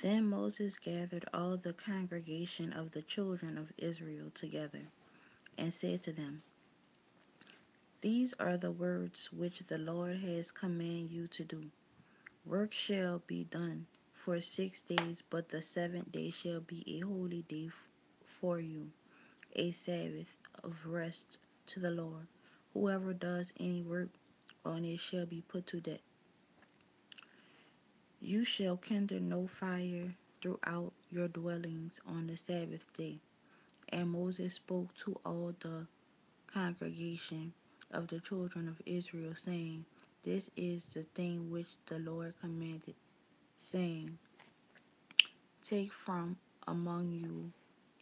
Then Moses gathered all the congregation of the children of Israel together, and said to them, These are the words which the Lord has commanded you to do. Work shall be done for 6 days, but the seventh day shall be a holy day for you, a Sabbath of rest to the Lord. Whoever does any work on it shall be put to death. You shall kindle no fire throughout your dwellings on the Sabbath day. And Moses spoke to all the congregation of the children of Israel, saying, This is the thing which the Lord commanded, saying, Take from among you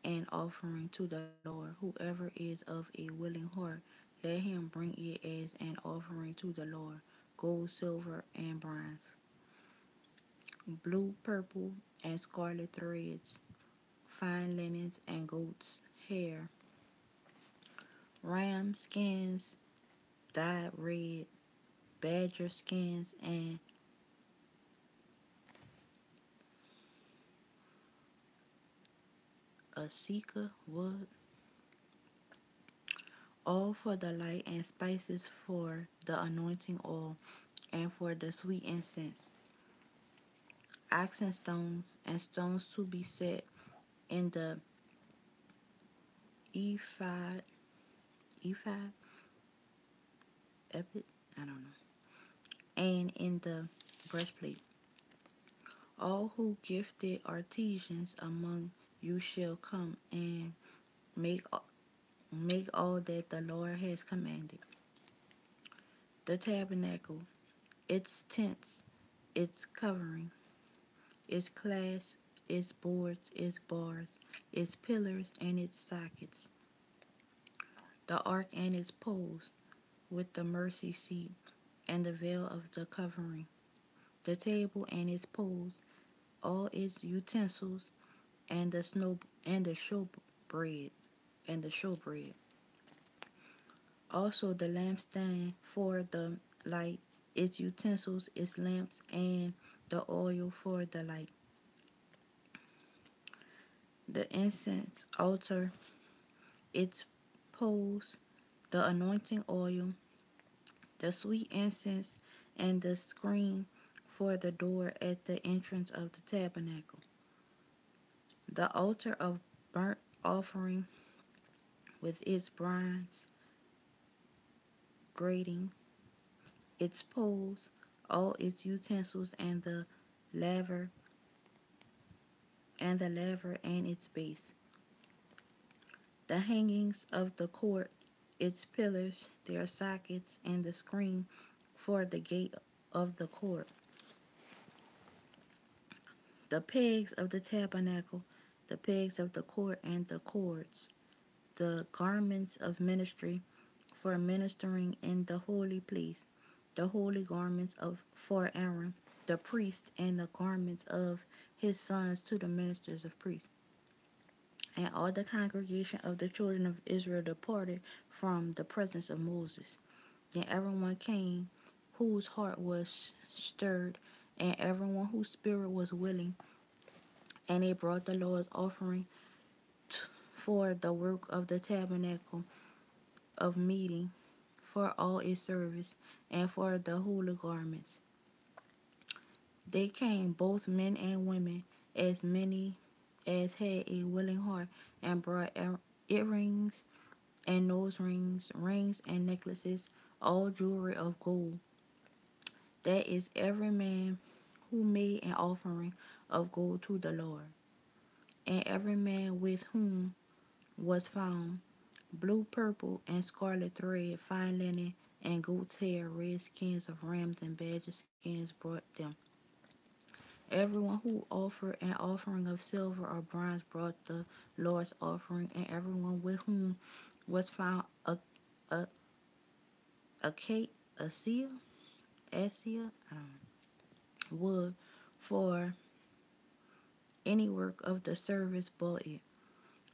an offering to the Lord. Whoever is of a willing heart, let him bring it as an offering to the Lord: gold, silver, and bronze, blue, purple, and scarlet threads, fine linens and goat's hair, ram skins dyed red, badger skins, and Asika wood, all for the light, and spices for the anointing oil and for the sweet incense, oxen stones, and stones to be set in the ephod, ephod, ephod, I don't know, and in the breastplate. All who gifted artisans among you shall come and make make all that the Lord has commanded. The tabernacle, its tents, its covering, its clasps, its boards, its bars, its pillars, and its sockets, the ark and its poles, with the mercy seat and the veil of the covering, the table and its poles, all its utensils, and the snow and the showbread and the showbread. Also the lampstand for the light, its utensils, its lamps, and the oil for the light, the incense altar, its poles, the anointing oil, the sweet incense, and the screen for the door at the entrance of the tabernacle, the altar of burnt offering with its bronze grating, its poles, all its utensils, laver and the laver and its base, the hangings of the court, its pillars, their sockets, and the screen for the gate of the court, the pegs of the tabernacle, the pegs of the court, and the cords, the garments of ministry for ministering in the holy place, the holy garments of for Aaron the priest, and the garments of his sons to the ministers of priests. And all the congregation of the children of Israel departed from the presence of Moses. Then everyone came whose heart was stirred, and everyone whose spirit was willing, and they brought the Lord's offering for the work of the tabernacle of meeting, for all its service, and for the holy garments. They came, both men and women, as many as had a willing heart, and brought earrings and nose rings, rings and necklaces, all jewelry of gold. That is every man who made an offering of gold to the Lord. And every man with whom was found blue, purple, and scarlet thread, fine linen, and goat's hair, red skins of rams and badger skins brought them. Everyone who offered an offering of silver or bronze brought the Lord's offering, and everyone with whom was found a, a cake, a seal, asia, I don't know, wood for any work of the service bought it.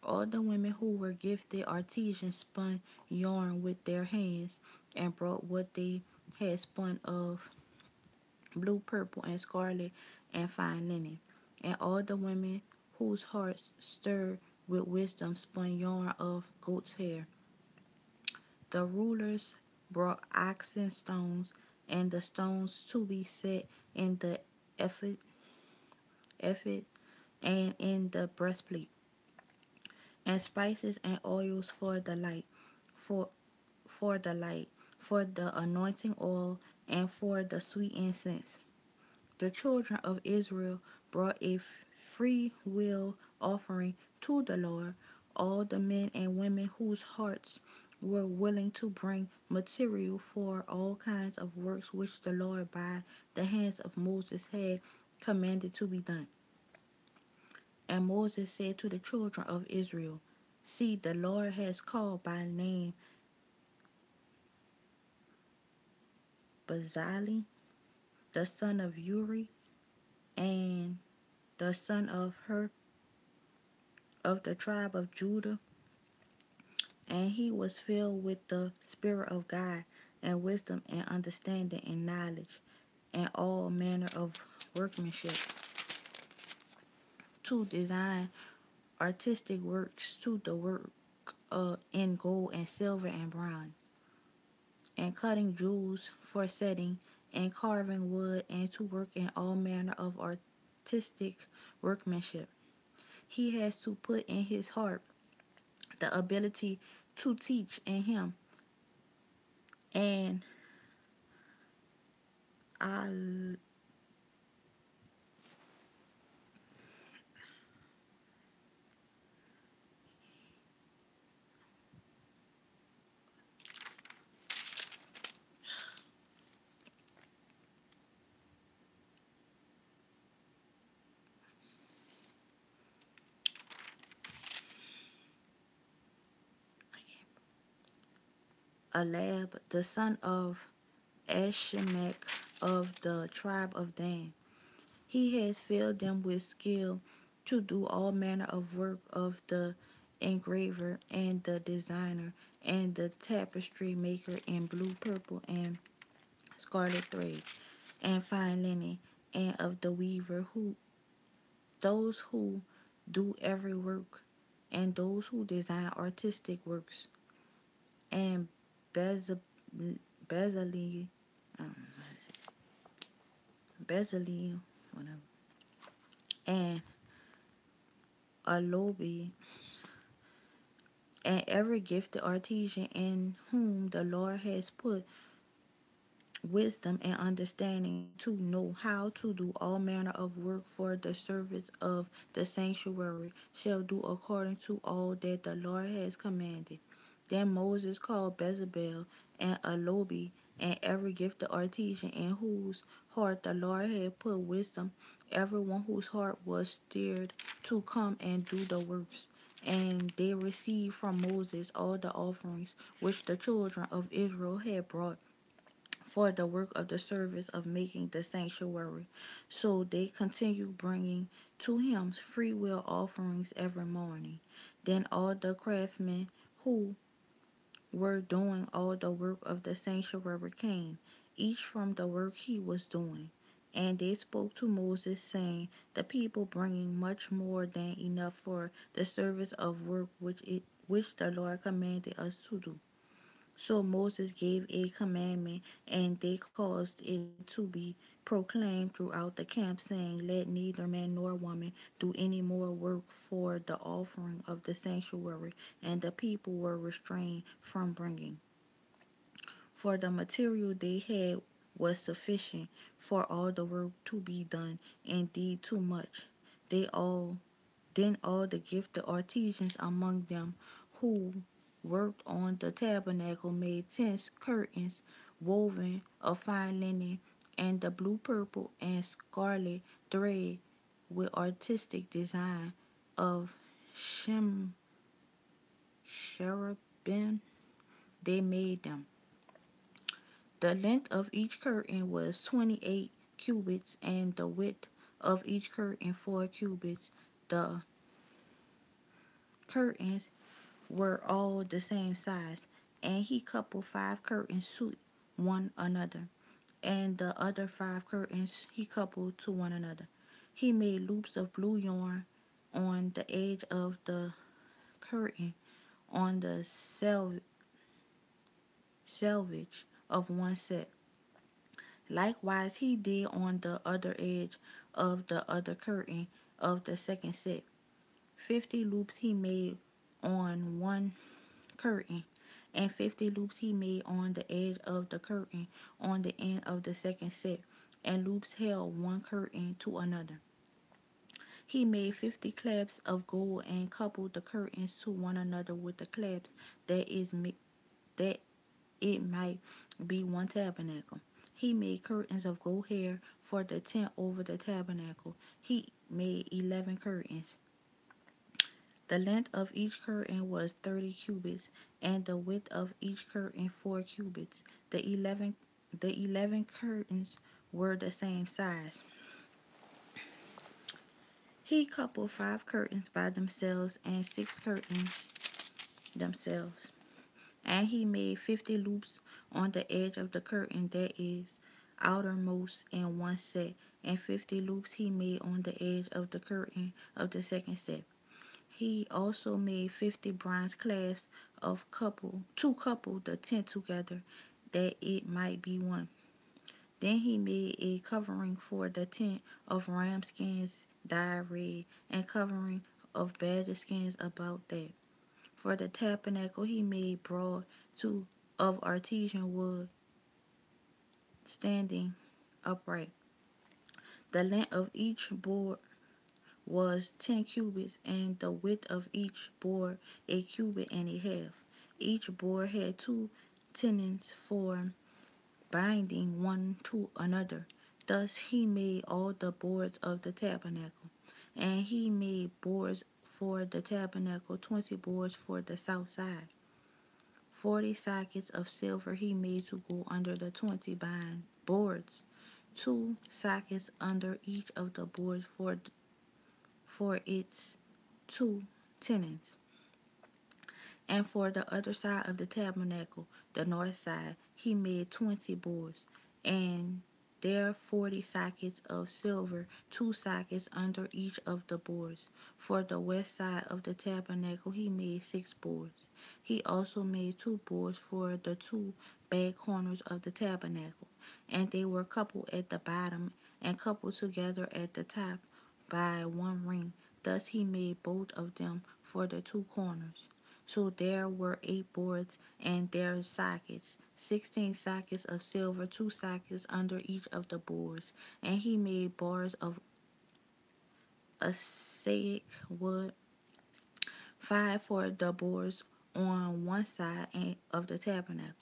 All the women who were gifted artisans spun yarn with their hands and brought what they had spun of blue, purple, and scarlet and fine linen. And all the women whose hearts stirred with wisdom spun yarn of goat's hair. The rulers brought oxen stones and the stones to be set in the ephod, ephod and in the breastplate, and spices and oils for for the light, for the anointing oil, and for the sweet incense. The children of Israel brought a free will offering to the Lord, all the men and women whose hearts were willing to bring material for all kinds of works which the Lord by the hands of Moses had commanded to be done. And Moses said to the children of Israel, see, the Lord has called by name Bezalel, the son of Uri, and the son of Hur of the tribe of Judah, and he was filled with the Spirit of God and wisdom and understanding and knowledge and all manner of workmanship to design artistic works to the work in gold and silver and bronze, and cutting jewels for setting, and carving wood, and to work in all manner of artistic workmanship. He has to put in his heart the ability to teach in him. And I Alab, the son of Ashimach of the tribe of Dan. He has filled them with skill to do all manner of work of the engraver and the designer and the tapestry maker in blue, purple, and scarlet thread and fine linen, and of the weaver who those who do every work and those who design artistic works and Bezalel, Bezalel, Bezalel, whatever, and Alobi, and every gifted artisan in whom the Lord has put wisdom and understanding to know how to do all manner of work for the service of the sanctuary shall do according to all that the Lord has commanded. Then Moses called Bezalel and Alobi and every gifted artisan in whose heart the Lord had put wisdom, everyone whose heart was stirred to come and do the works. And they received from Moses all the offerings which the children of Israel had brought for the work of the service of making the sanctuary. So they continued bringing to him free will offerings every morning. Then all the craftsmen who were doing all the work of the sanctuary came, each from the work he was doing. And they spoke to Moses, saying, the people bringing much more than enough for the service of work which the Lord commanded us to do. So Moses gave a commandment, and they caused it to be proclaimed throughout the camp, saying, let neither man nor woman do any more work for the offering of the sanctuary. And the people were restrained from bringing. For the material they had was sufficient for all the work to be done, indeed too much. They all Then all the gifted artisans among them who worked on the tabernacle made tents, curtains woven of fine linen, and the blue, purple, and scarlet thread with artistic design of shem cherubim. They made them. The length of each curtain was 28 cubits, and the width of each curtain 4 cubits. The curtains were all the same size, and he coupled 5 curtains to one another, and the other 5 curtains he coupled to one another. He made loops of blue yarn on the edge of the curtain on the selvage of one set. Likewise, he did on the other edge of the other curtain of the second set. 50 loops he made on one curtain, and 50 loops he made on the edge of the curtain on the end of the second set, and loops held one curtain to another. He made 50 clasps of gold and coupled the curtains to one another with the clasps that it might be one tabernacle. He made curtains of gold hair for the tent over the tabernacle. He made 11 curtains. The length of each curtain was 30 cubits, and the width of each curtain 4 cubits. The 11 curtains were the same size. He coupled 5 curtains by themselves and 6 curtains themselves. And he made 50 loops on the edge of the curtain that is outermost in one set, and 50 loops he made on the edge of the curtain of the second set. He also made 50 bronze clasps of couple to couple the tent together, that it might be one. Then he made a covering for the tent of ram skins dyed red, and covering of badger skins about that. For the tabernacle he made broad two of artesian wood, standing upright. The length of each board was 10 cubits, and the width of each board a cubit and a half. Each board had two tenons for binding one to another. Thus he made all the boards of the tabernacle. And he made boards for the tabernacle, 20 boards for the south side. 40 sockets of silver he made to go under the 20 boards, 2 sockets under each of the boards for its two tenons. And for the other side of the tabernacle, the north side, he made 20 boards, and there 40 sockets of silver, 2 sockets under each of the boards. For the west side of the tabernacle, he made 6 boards. He also made 2 boards for the two back corners of the tabernacle, and they were coupled at the bottom and coupled together at the top by one ring. Thus he made both of them for the two corners. So there were 8 boards and their sockets, 16 sockets of silver, 2 sockets under each of the boards. And he made bars of acacia wood, 5 for the boards on one side of the tabernacle,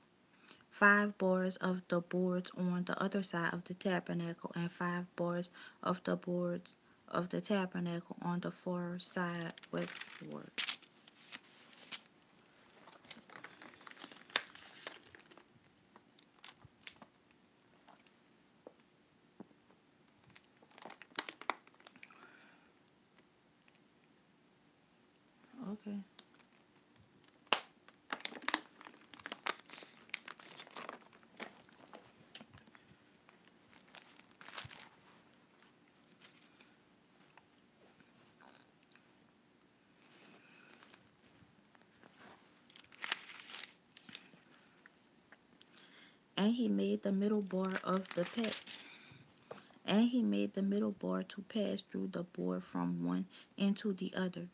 5 bars of the boards on the other side of the tabernacle, and 5 bars of the boards of the tabernacle on the far side westward. Okay. And he made the middle bar of the pet. And he made the middle bar to pass through the board from one into the other.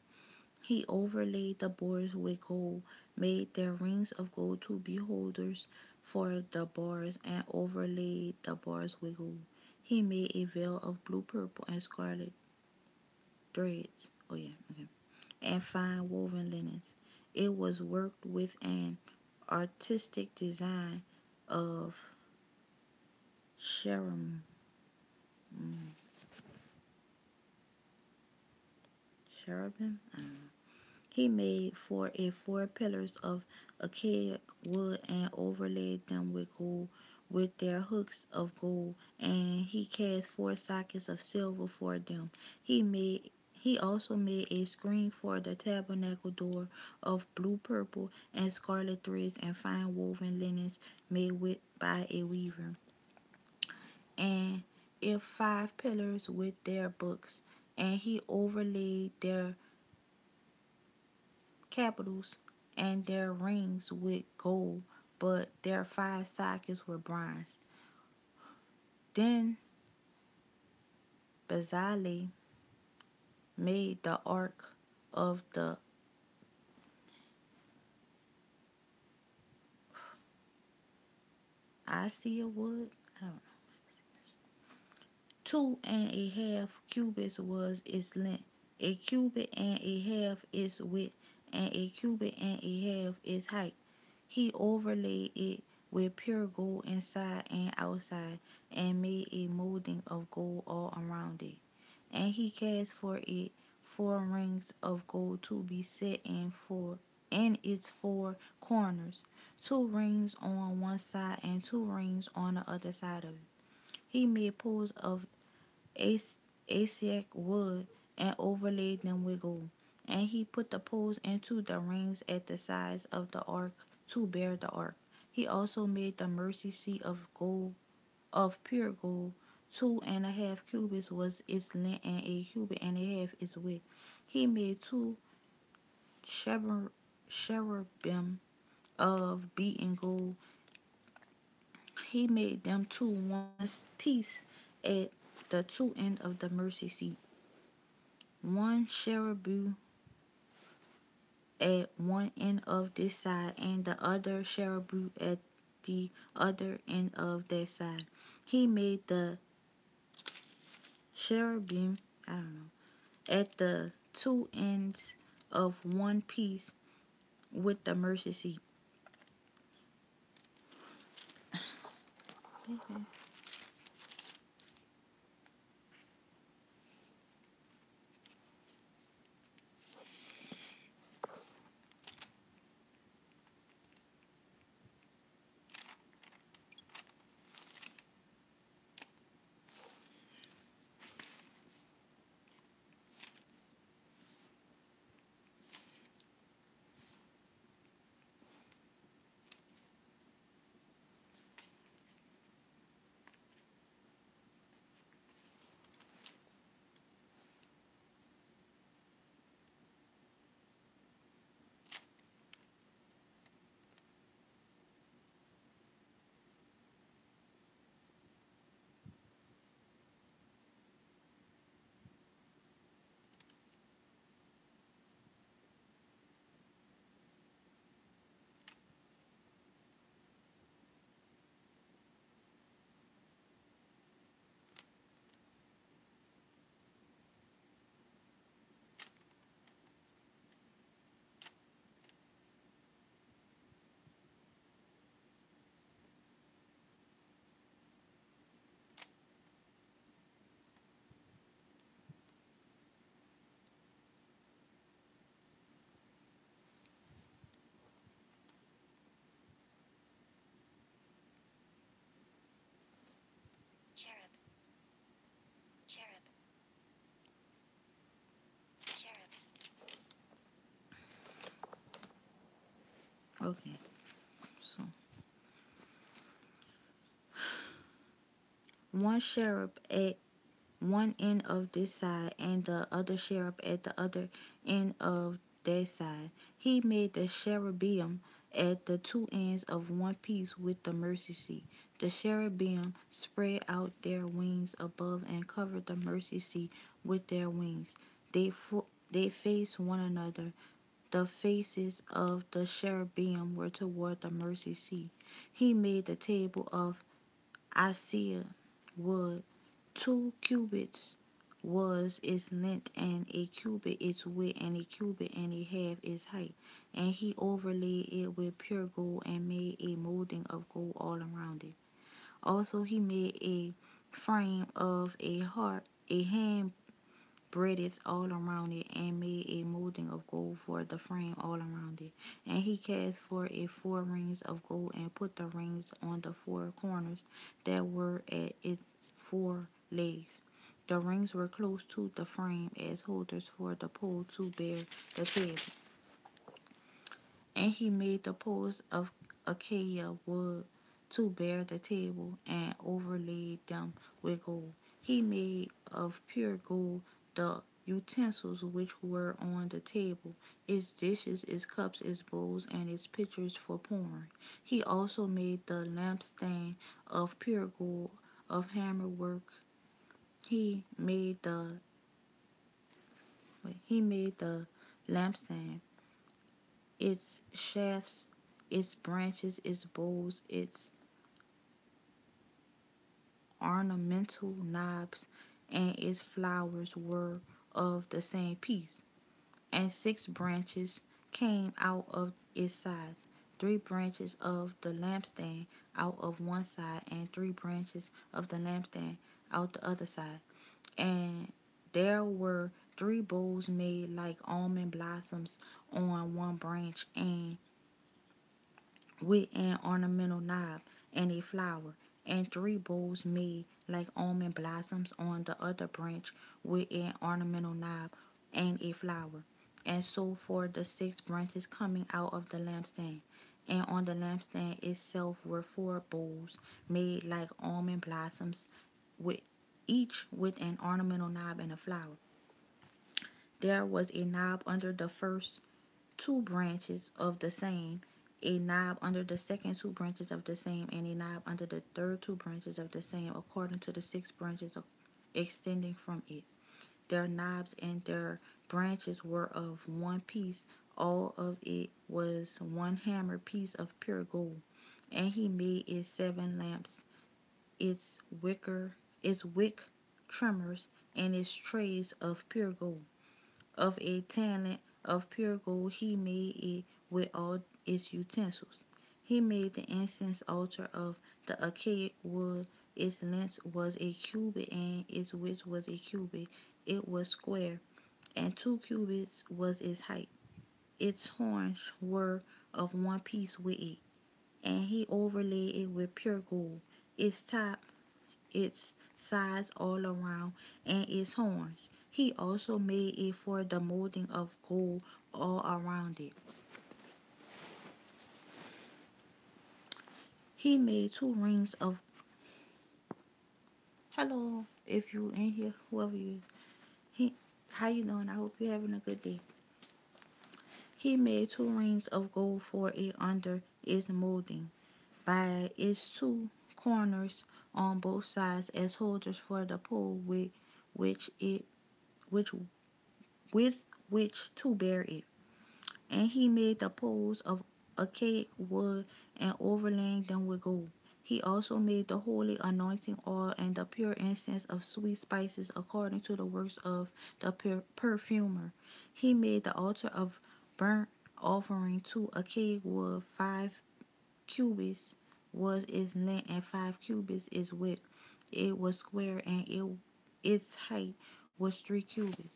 He overlaid the boards with gold, made their rings of gold to be holders for the bars, and overlaid the bars with gold. He made a veil of blue, purple, and scarlet threads. Oh yeah, okay. And fine woven linens. It was worked with an artistic design of cherubim. Cherubim? I don't know. He made for it 4 pillars of acacia wood and overlaid them with gold with their hooks of gold, and he cast 4 sockets of silver for them. He made He also made a screen for the tabernacle door of blue, purple, and scarlet threads and fine woven linens made with by a weaver. And if 5 pillars with their books, and he overlaid their capitals and their rings with gold, but their 5 sockets were bronze. Then Bezalel made the ark of the Isia wood. I don't know. 2.5 cubits was its length, a cubit and a half its width, and a cubit and a half its height. He overlaid it with pure gold inside and outside, and made a molding of gold all around it. And he cast for it 4 rings of gold to be set in its 4 corners, 2 rings on one side and 2 rings on the other side of it. He made poles of Asiac wood and overlaid them with gold. And he put the poles into the rings at the sides of the ark to bear the ark. He also made the mercy seat of pure gold. 2.5 cubits was its length, and a cubit and a half its width. He made 2 cherubim of beaten gold. He made them two one piece at the 2 ends of the mercy seat. One cherubim at one end of this side, and the other cherubim at the other end of that side. He made the cherubim, I don't know, at the 2 ends of one piece with the mercy seat. cherub, cherub, cherub, Okay, so one cherub at one end of this side, and the other cherub at the other end of that side. He made the cherubim at the 2 ends of one piece with the mercy seat. The cherubim spread out their wings above and covered the mercy seat with their wings. They faced one another. The faces of the cherubim were toward the mercy seat. He made the table of Isaiah wood. 2 cubits was its length, and a cubit its width, and a cubit and a half its height. And he overlaid it with pure gold and made a molding of gold all around it. Also he made a frame of a hand breadth all around it, and made a molding of gold for the frame all around it. And he cast for it 4 rings of gold, and put the rings on the 4 corners that were at its 4 legs. The rings were close to the frame as holders for the pole to bear the table. And he made the poles of acacia wood to bear the table, and overlaid them with gold. He made of pure gold the utensils which were on the table, its dishes, its cups, its bowls, and its pitchers for pouring. He also made the lampstand of pure gold of hammer work. He made the he made the lampstand, its shafts, its branches, its bowls, its ornamental knobs, and its flowers were of the same piece. And 6 branches came out of its sides, 3 branches of the lampstand out of one side, and 3 branches of the lampstand out the other side. And there were 3 bowls made like almond blossoms on one branch, and with an ornamental knob and a flower, and 3 bowls made like almond blossoms on the other branch with an ornamental knob and a flower. And so for the 6 branches coming out of the lampstand. And on the lampstand itself were 4 bowls made like almond blossoms, with each with an ornamental knob and a flower. There was a knob under the first 2 branches of the same, a knob under the second 2 branches of the same, and a knob under the third 2 branches of the same, according to the 6 branches extending from it. Their knobs and their branches were of one piece. All of it was one hammer piece of pure gold. And he made it 7 lamps, its wick trimmers, and its trays of pure gold. Of a talent of pure gold he made it with all its utensils. He made the incense altar of the archaic wood. Its length was a cubit, and its width was a cubit. It was square, and 2 cubits was its height. Its horns were of one piece with it, and he overlaid it with pure gold. Its top, its sides all around, and its horns. He also made it for the molding of gold all around it. He made 2 rings of hello, if you in here, whoever you is. He how you doing? I hope you're having a good day. He made 2 rings of gold for it under its molding, by its 2 corners on both sides as holders for the pole which it which with which to bear it. And he made the poles of archaic wood, and overlaying them with gold. He also made the holy anointing oil and the pure incense of sweet spices according to the works of the perfumer. He made the altar of burnt offering to archaic wood. 5 cubits was its length, and 5 cubits its width. It was square, and its height was 3 cubits.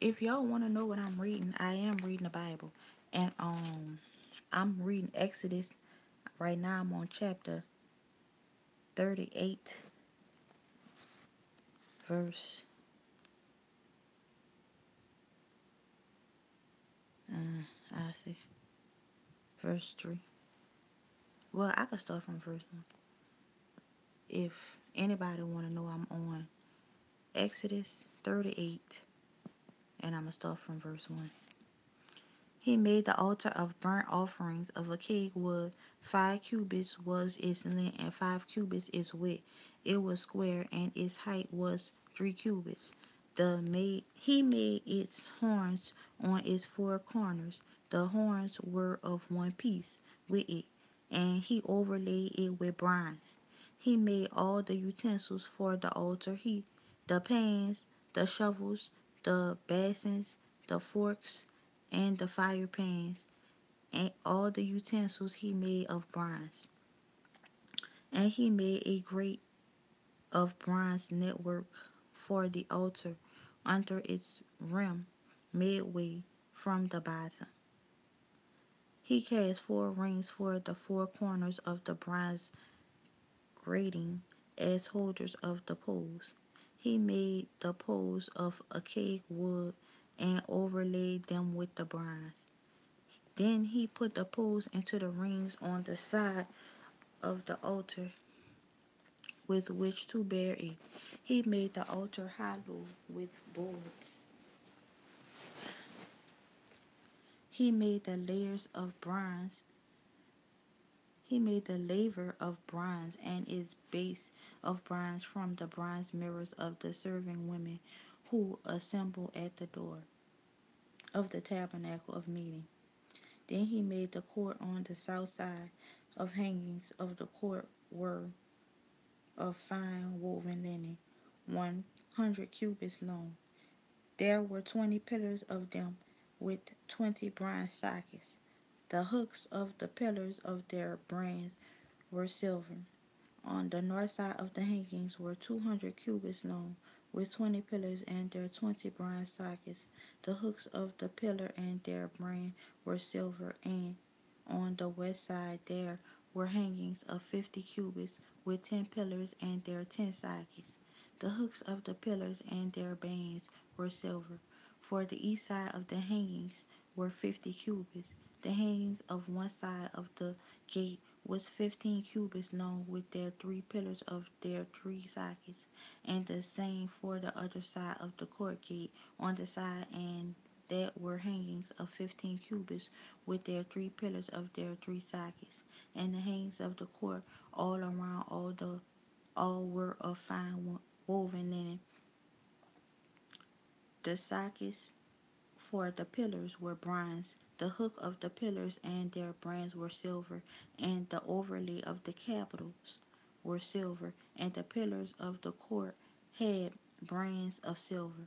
If y'all want to know what I'm reading, I am reading the Bible, and I'm reading Exodus right now. I'm on chapter 38, verse I see verse 3. Well, I could start from verse 1. If anybody want to know, I'm on Exodus 38, and I'm gonna start from verse 1. He made the altar of burnt offerings of acacia wood. 5 cubits was its length, and 5 cubits its width. It was square, and its height was 3 cubits. He made its horns on its 4 corners. The horns were of one piece with it, and he overlaid it with bronze. He made all the utensils for the altar. The pans, the shovels, the basins, the forks, and the fire pans, and all the utensils he made of bronze. And he made a grate of bronze network for the altar under its rim, midway from the bottom. He cast 4 rings for the 4 corners of the bronze grating as holders of the poles. He made the poles of acacia wood and overlaid them with the bronze. Then he put the poles into the rings on the side of the altar with which to bear it. He made the altar hollow with boards. He made the layers of bronze. He made the laver of bronze and its base of bronze from the bronze mirrors of the serving women who assembled at the door of the tabernacle of meeting. Then he made the court on the south side. Of hangings of the court were of fine woven linen, 100 cubits long. There were 20 pillars of them, with 20 bronze sockets. The hooks of the pillars of their brands were silver. On the north side of the hangings were 200 cubits long, with 20 pillars and their 20 bronze sockets. The hooks of the pillar and their brand were silver, and on the west side there were hangings of 50 cubits, with 10 pillars and their 10 sockets. The hooks of the pillars and their bands were silver. For the east side of the hangings were 50 cubits. The hangings of one side of the gate was 15 cubits long, with their 3 pillars of their 3 sockets, and the same for the other side of the court gate on the side and that were hangings of 15 cubits, with their 3 pillars of their 3 sockets. And the hangings of the court all around all were of fine woven linen. The sockets for the pillars were bronze. The hook of the pillars and their brands were silver, and the overlay of the capitals were silver, and the pillars of the court had brands of silver.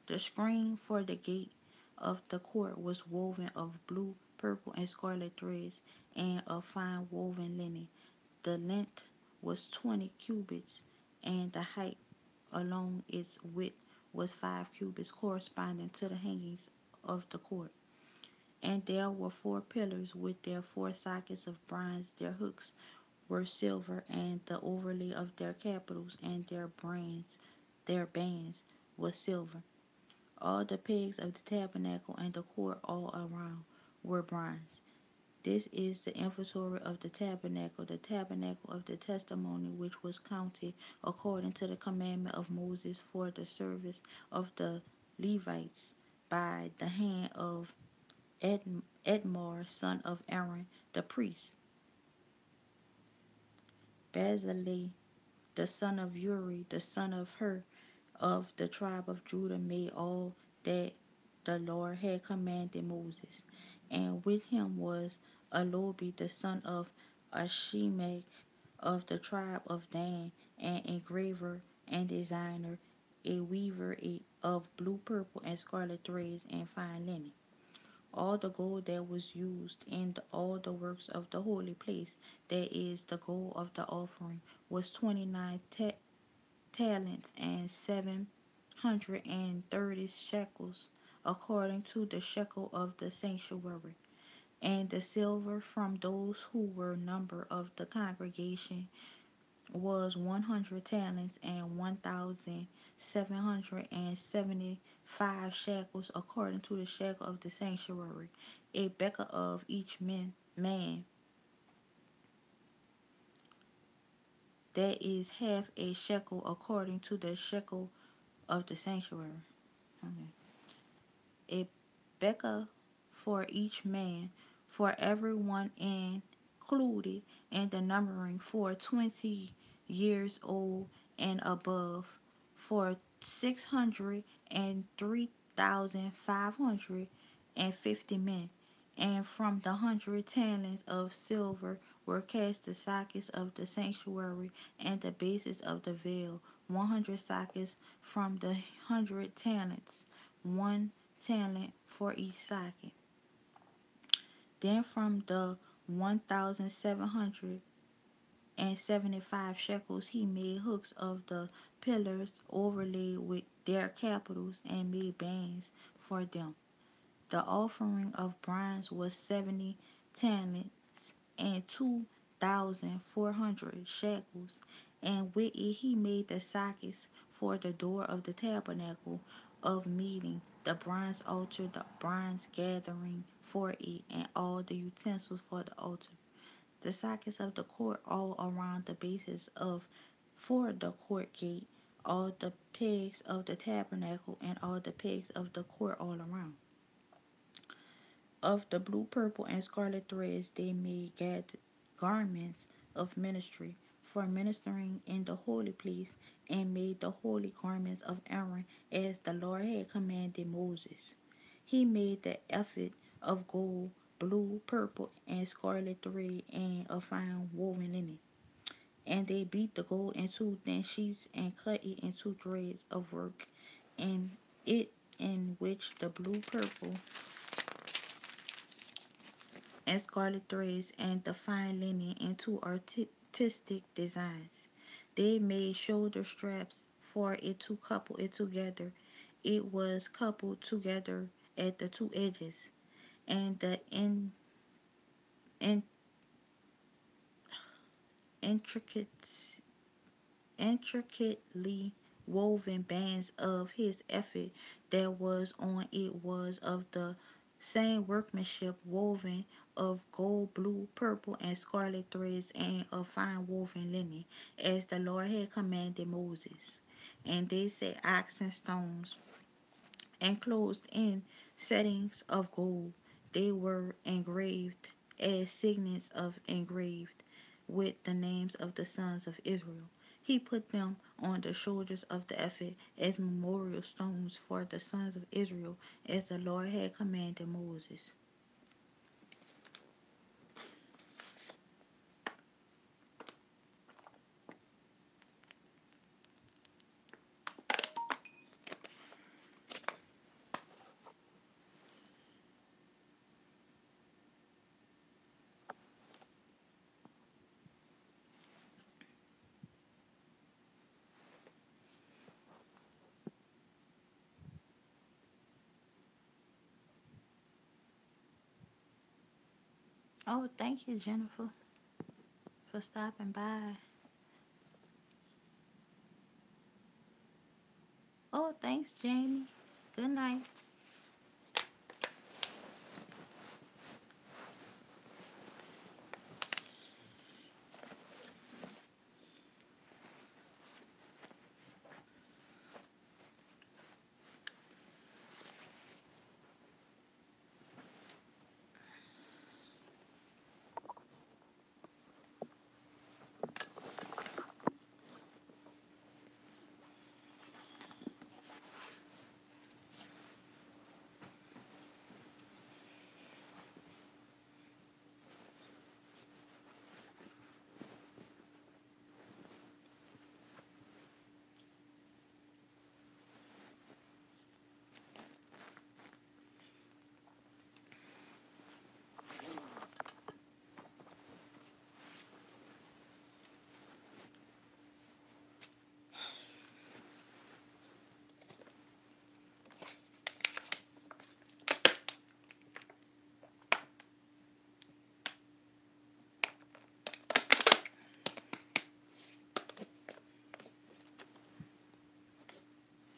The screen for the gate of the court was woven of blue, purple, and scarlet threads, and of fine woven linen. The length was 20 cubits, and the height along its width was 5 cubits, corresponding to the hangings of the court. And there were 4 pillars with their 4 sockets of bronze. Their hooks were silver, and the overlay of their capitals and their bands, was silver. All the pegs of the tabernacle and the court all around were bronze. This is the inventory of the tabernacle of the testimony, which was counted according to the commandment of Moses for the service of the Levites by the hand of Edmar, son of Aaron, the priest. Bezalel, the son of Uri, the son of Hur, of the tribe of Judah, made all that the Lord had commanded Moses. And with him was Alobi, the son of Ashimach, of the tribe of Dan, an engraver and designer, a weaver of blue, purple, and scarlet threads and fine linen. All the gold that was used in all the works of the holy place, that is, the gold of the offering, was 29 talents and 730 shekels, according to the shekel of the sanctuary. And the silver from those who were number of the congregation was 100 talents and 1,775 shekels, according to the shekel of the sanctuary, a becker of each man, that is half a shekel, according to the shekel of the sanctuary. Okay. A becker for each man, for everyone included in the numbering, for 20 years old and above, for 603,550 men. And from the 100 talents of silver were cast the sockets of the sanctuary and the bases of the veil, 100 sockets from the 100 talents, 1 talent for each socket. Then from the 1,775 shekels he made hooks of the pillars overlaid with their capitals, and made bands for them. The offering of bronze was 70 talents and 1,400 shekels, and with it he made the sockets for the door of the tabernacle of meeting, the bronze altar, the bronze gathering for it, and all the utensils for the altar. The sockets of the court all around the bases of for the court gate, all the pegs of the tabernacle, and all the pegs of the court all around. Of the blue, purple, and scarlet threads they made garments of ministry for ministering in the holy place, and made the holy garments of Aaron as the Lord had commanded Moses. He made the ephod of gold, blue, purple, and scarlet thread, and of fine woven linen. And they beat the gold into thin sheets, and cut it into threads of work, and it in which the blue, purple, and scarlet threads, and the fine linen into artistic designs. They made shoulder straps for it to couple it together. It was coupled together at the two edges, and the in, intricate intricately woven bands of his ephod that was on it was of the same workmanship, woven of gold, blue, purple, and scarlet threads, and of fine woven linen, as the Lord had commanded Moses. And they set oxen stones enclosed in settings of gold. They were engraved as signets of engraved with the names of the sons of Israel. He put them on the shoulders of the ephod as memorial stones for the sons of Israel, as the Lord had commanded Moses. Oh, thank you, Jennifer, for stopping by. Oh, thanks, Jamie. Good night.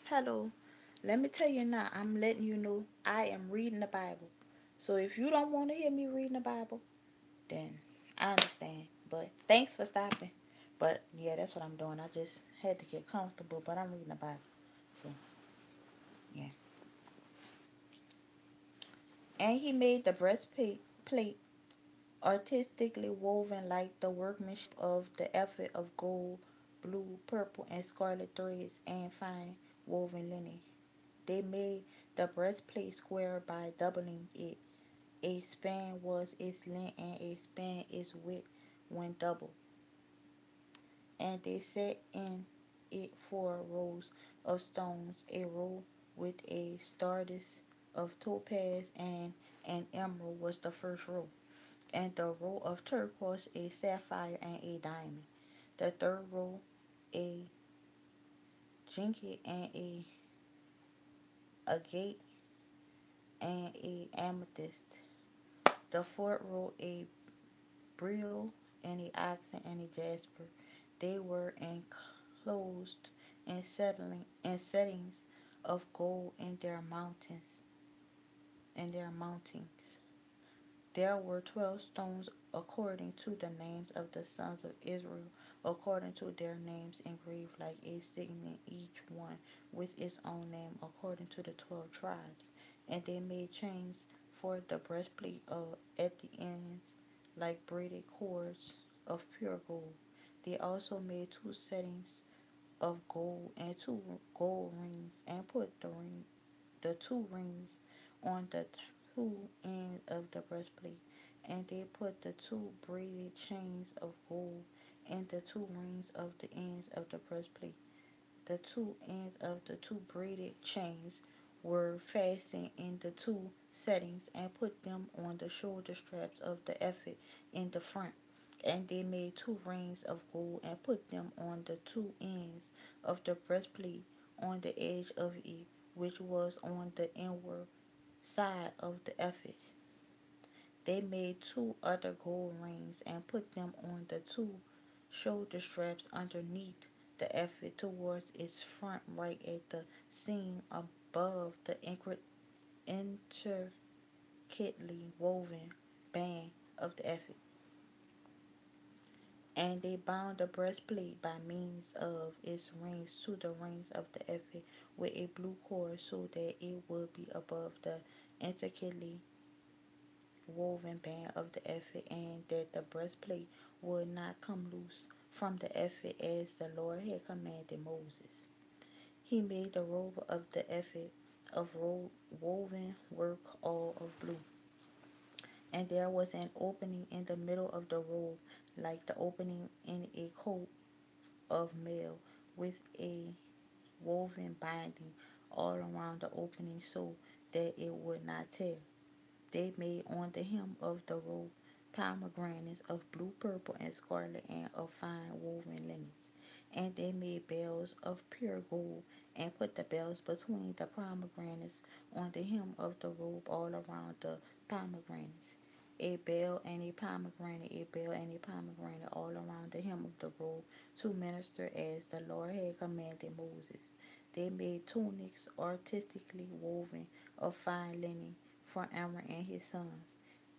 Hello. Let me tell you now, I'm letting you know I am reading the Bible. So if you don't want to hear me reading the Bible, then I understand. But thanks for stopping. But yeah, that's what I'm doing. I just had to get comfortable, but I'm reading the Bible. So yeah. And he made the breastplate plate artistically woven like the workmanship of the ephod of gold, blue, purple, and scarlet threads, and fine woven linen. They made the breastplate square by doubling it. A span was its length, and a span its width when doubled. And they set in it 4 rows of stones, a row with a stardust of topaz and an emerald was the first row, and the row of turquoise, a sapphire, and a diamond. The third row, a jinket and a agate and a amethyst. The fourth row, a beryl any oxen, any jasper. They were enclosed in settings of gold in their mountings. There were 12 stones according to the names of the sons of Israel, according to their names engraved like a signet, each one with its own name, according to the 12 tribes. And they made chains for the breastplate at the ends, like braided cords of pure gold. They also made two settings of gold and two gold rings, and put the two rings on the two ends of the breastplate, and they put the two braided chains of gold in the two rings of the ends of the breastplate. The two ends of the two braided chains were fastened in the two settings, and put them on the shoulder straps of the ephod in the front. And they made two rings of gold and put them on the two ends of the breastplate on the edge of it, which was on the inward side of the ephod. They made two other gold rings and put them on the two shoulder straps underneath the ephod towards its front, right at the seam above the intricately woven band of the ephod. And they bound the breastplate by means of its rings to the rings of the ephod with a blue cord, so that it would be above the intricately woven band of the ephod, and that the breastplate would not come loose from the ephod, as the Lord had commanded Moses. He made the robe of the ephod of woven work all of blue, and there was an opening in the middle of the robe, like the opening in a coat of mail, with a woven binding all around the opening, so that it would not tear. They made on the hem of the robe pomegranates of blue, purple, and scarlet, and of fine woven linens. And they made bells of pure gold, and put the bells between the pomegranates on the hem of the robe all around the pomegranates. A bell and a pomegranate, a bell and a pomegranate all around the hem of the robe, to minister as the Lord had commanded Moses. They made tunics artistically woven of fine linen for Aaron and his sons,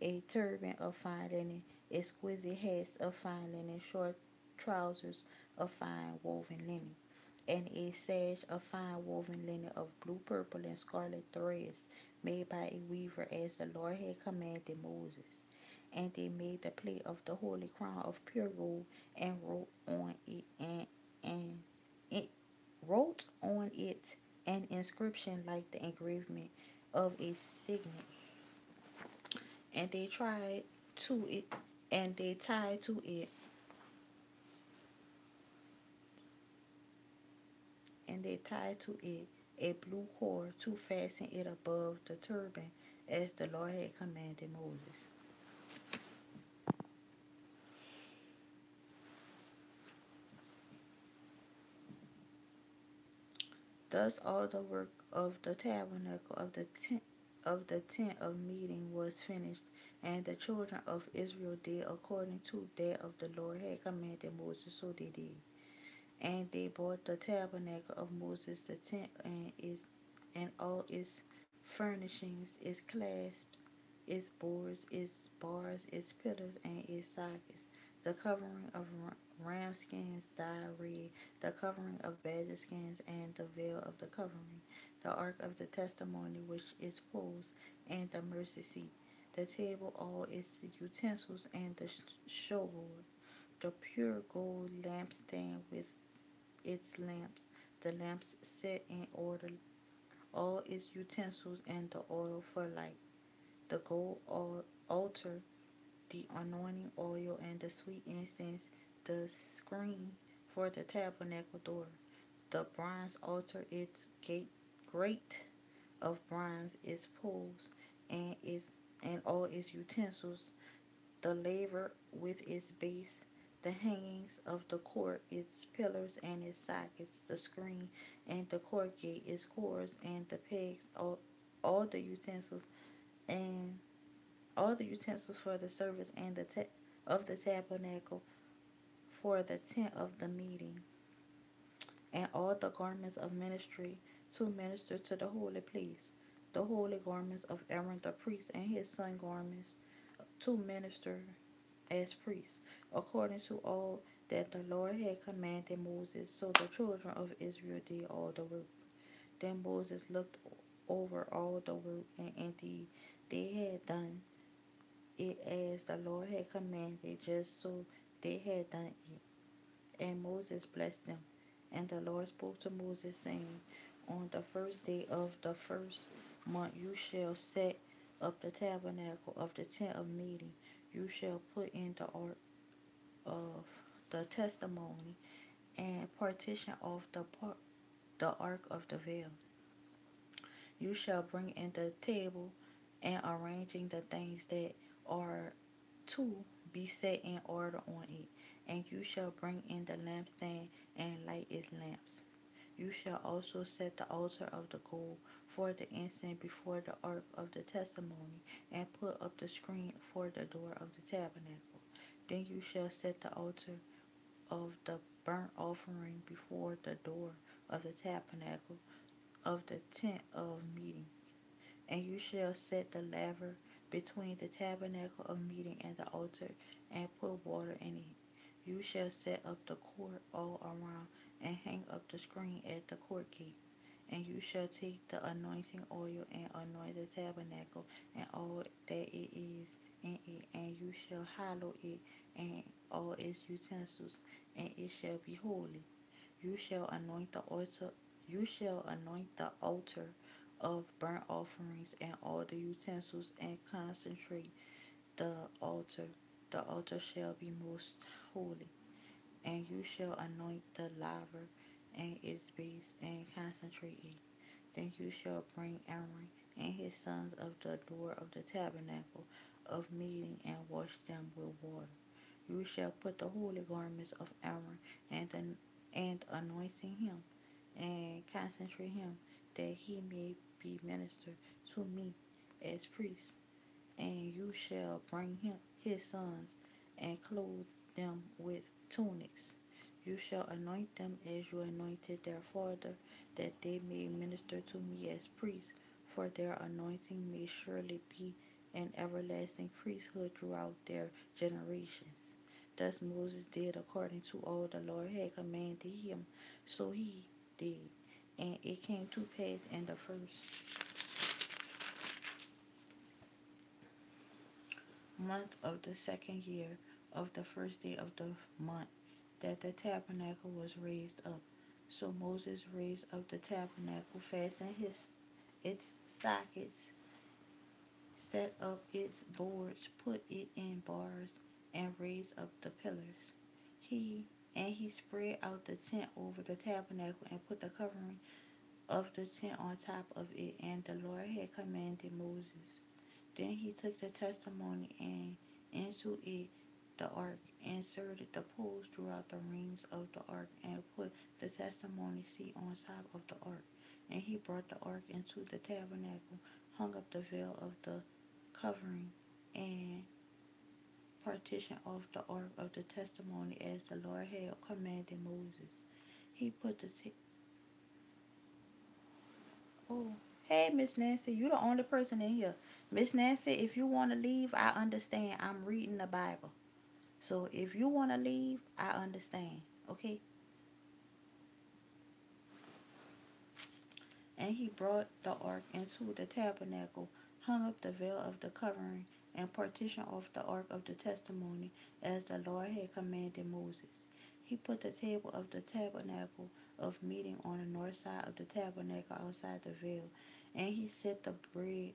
a turban of fine linen, exquisite hats of fine linen, short trousers of fine woven linen, and a sash of fine woven linen of blue, purple, and scarlet threads, made by a weaver, as the Lord had commanded Moses. And they made the plate of the holy crown of pure gold, and and it wrote on it an inscription like the engraving of a signet. And they tried to it, and they tied to it, and they tied to it a blue cord to fasten it above the turban, as the Lord had commanded Moses. Thus all the work of the tabernacle of the tent of meeting was finished, and the children of Israel did according to that of the Lord had commanded Moses, so they did. And they brought the tabernacle of Moses, the tent, and all its furnishings, its clasps, its boards, its bars, its pillars, and its sockets, the covering of ram skins dyed red, the covering of badger skins, and the veil of the covering, the ark of the testimony, which its poles, and the mercy seat, the table, all its utensils, and the showbread, the pure gold lampstand with its lamps, the lamps set in order, all its utensils, and the oil for light, the gold altar, the anointing oil, and the sweet incense, the screen for the tabernacle door, the bronze altar, its grate of bronze, its poles, and all its utensils, the laver with its base, the hangings of the court, its pillars and its sockets, the screen and the court gate, its cords and the pegs, all the utensils and all the utensils for the service and the of the tabernacle for the tent of the meeting, and all the garments of ministry to minister to the holy place, the holy garments of Aaron the priest and his son garments to minister as priests, according to all that the Lord had commanded Moses. So the children of Israel did all the work. Then Moses looked over all the work, and indeed they had done it as the Lord had commanded, just so they had done it. And Moses blessed them. And the Lord spoke to Moses, saying, on the first day of the first month you shall set up the tabernacle of the tent of meeting. You shall put in the ark of the testimony, and partition off the ark of the veil. You shall bring in the table, and arranging the things that are to be set in order on it. And you shall bring in the lampstand and light its lamps. You shall also set the altar of the gold for the incense before the ark of the testimony, and put up the screen for the door of the tabernacle. Then you shall set the altar of the burnt offering before the door of the tabernacle of the tent of meeting. And you shall set the laver between the tabernacle of meeting and the altar, and put water in it. You shall set up the court all around, and hang up the screen at the court gate. And you shall take the anointing oil and anoint the tabernacle and all that it is in it, and you shall hallow it and all its utensils, and it shall be holy. You shall anoint the altar. You shall anoint the altar of burnt offerings and all the utensils, and consecrate the altar. The altar shall be most holy. And you shall anoint the laver and its base, and consecrate it. Then you shall bring Aaron and his sons of the door of the tabernacle of meeting, and wash them with water. You shall put the holy garments of Aaron, and anointing him, and consecrate him, that he may be minister to me as priest. And you shall bring him his sons, and clothe them with tunics. You shall anoint them as you anointed their father, that they may minister to me as priests, for their anointing may surely be an everlasting priesthood throughout their generations. Thus Moses did according to all the Lord had commanded him, so he did. And it came to pass in the first month of the second year of the first day of the month that the tabernacle was raised up. So Moses raised up the tabernacle, fastened its sockets, set up its boards, put it in bars, and raised up the pillars. He he spread out the tent over the tabernacle, and put the covering of the tent on top of it, and the Lord had commanded Moses. Then he took the testimony, and into it the ark, inserted the poles throughout the rings of the ark, and put the testimony seat on top of the ark. And he brought the ark into the tabernacle, hung up the veil of the covering, and partitioned off the ark of the testimony as the Lord had commanded Moses. He put the oh, hey, Miss Nancy, you the only person in here. Miss Nancy, if you want to leave, I understand. I'm reading the Bible. So if you want to leave, I understand. Okay? And he brought the ark into the tabernacle, hung up the veil of the covering, and partitioned off the ark of the testimony, as the Lord had commanded Moses. He put the table of the tabernacle of meeting on the north side of the tabernacle outside the veil, and he set the bread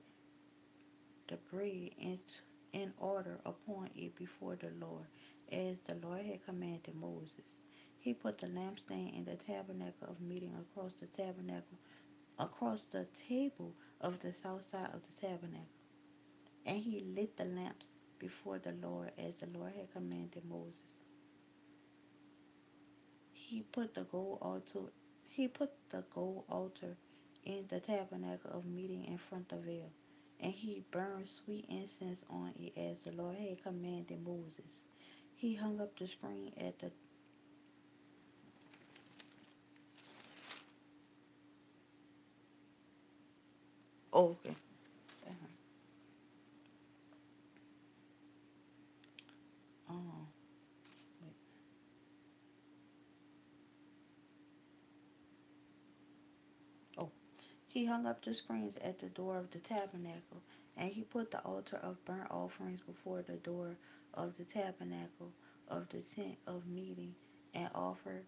in order upon it before the Lord, as the Lord had commanded Moses. He put the lampstand in the tabernacle of meeting across the table of the south side of the tabernacle. And he lit the lamps before the Lord, as the Lord had commanded Moses. He put the gold altar he put the gold altar in the tabernacle of meeting in front of the veil. And he burned sweet incense on it, as the Lord had commanded Moses. He hung up the screen at the. Oh, okay. Oh, wait. Oh, he hung up the screens at the door of the tabernacle, and he put the altar of burnt offerings before the door of the tabernacle of the tent of meeting, and offered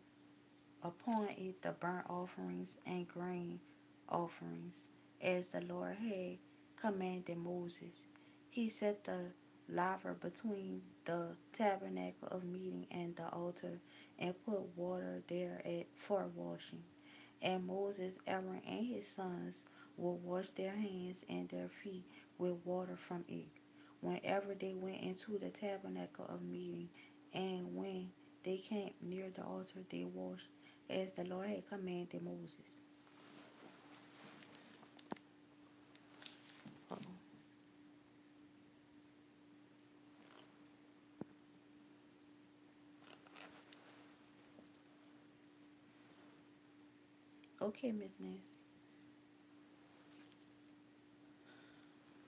upon it the burnt offerings and grain offerings, as the Lord had commanded Moses. He set the laver between the tabernacle of meeting and the altar, and put water there for washing. And Moses, Aaron, and his sons will wash their hands and their feet with water from it, whenever they went into the tabernacle of meeting, and when they came near the altar, they washed as the Lord had commanded Moses. Uh-oh. Okay, Miss Nancy.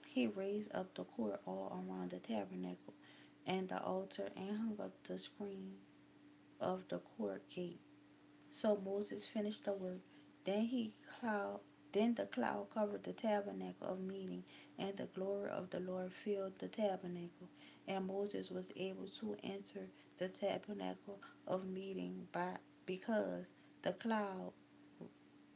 He raised up the court all around the tabernacle and the altar, and hung up the screen of the court gate. So Moses finished the work. Then he cloud then the cloud covered the tabernacle of meeting, and the glory of the Lord filled the tabernacle. And Moses was able to enter the tabernacle of meeting by because the cloud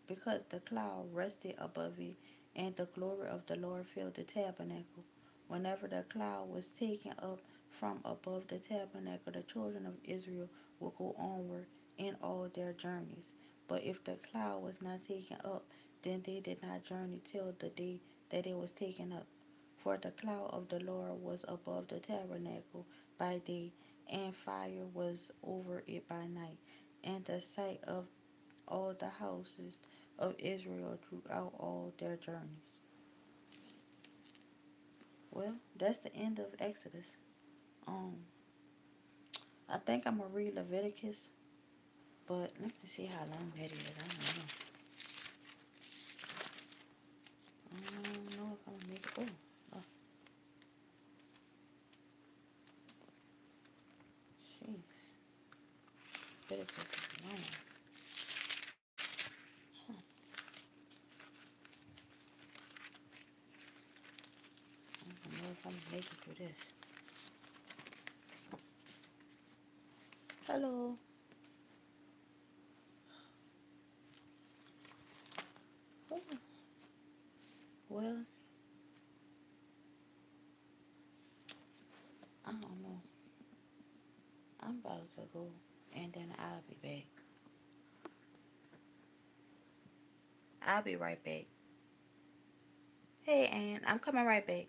the cloud rested above it, and the glory of the Lord filled the tabernacle. Whenever the cloud was taken up from above the tabernacle, the children of Israel would go onward in all their journeys. But if the cloud was not taken up, then they did not journey till the day that it was taken up. For the cloud of the Lord was above the tabernacle by day, and fire was over it by night, and the sight of all the houses of Israel throughout all their journeys. Well, that's the end of Exodus. Um, I think I'm gonna read Leviticus, but let me see how long that is. I don't know. I don't know if I'm gonna make it. Oh, jeez, Leviticus is long. I don't know if I'm gonna make it through this. Hello. Oh, well, I don't know. I'm about to go, and then I'll be back. I'll be right back. Hey, Ann, I'm coming right back.